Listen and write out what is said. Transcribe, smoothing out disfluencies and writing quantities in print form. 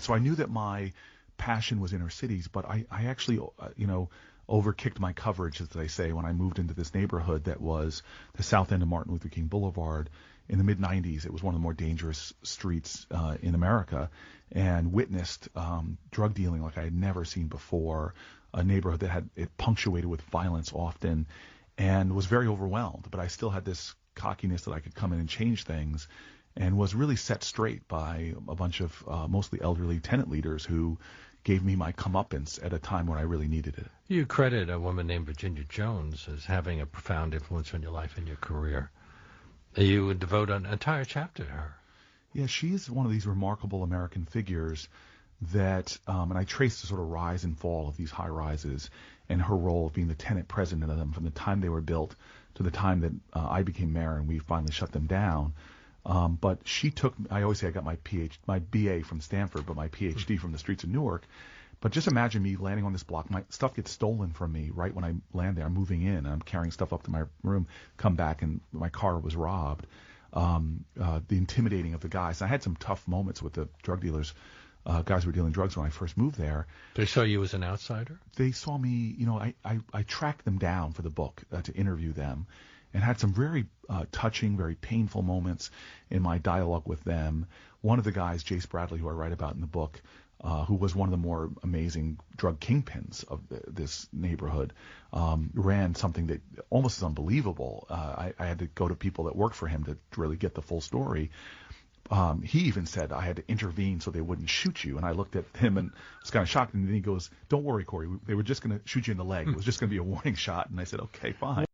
So I knew that my passion was inner cities, but I actually, overkicked my coverage, as they say, when I moved into this neighborhood that was the south end of Martin Luther King Boulevard in the mid-'90s. It was one of the more dangerous streets in America, and witnessed drug dealing like I had never seen before, a neighborhood that had it punctuated with violence often, and was very overwhelmed. But I still had this cockiness that I could come in and change things, and was really set straight by a bunch of mostly elderly tenant leaders who gave me my comeuppance at a time when I really needed it. You credit a woman named Virginia Jones as having a profound influence on your life and your career. You would devote an entire chapter to her. Yeah, she's one of these remarkable American figures that, and I trace the sort of rise and fall of these high rises and her role of being the tenant president of them from the time they were built to the time that I became mayor and we finally shut them down. But she took, I always say I got my BA from Stanford, but my PhD from the streets of Newark. But just imagine me landing on this block. My stuff gets stolen from me right when I land there. I'm moving in, and I'm carrying stuff up to my room, come back, and my car was robbed. The intimidating of the guys. I had some tough moments with the drug dealers, guys who were dealing drugs when I first moved there. They saw you as an outsider? They saw me, I tracked them down for the book to interview them, and had some very touching, very painful moments in my dialogue with them. One of the guys, Jace Bradley, who I write about in the book, who was one of the more amazing drug kingpins of this neighborhood, ran something that almost is unbelievable. I had to go to people that worked for him to really get the full story. He even said I had to intervene so they wouldn't shoot you. And I looked at him and was kind of shocked. And then he goes, "Don't worry, Cory. They were just going to shoot you in the leg. It was just going to be a warning shot." And I said, "Okay, fine."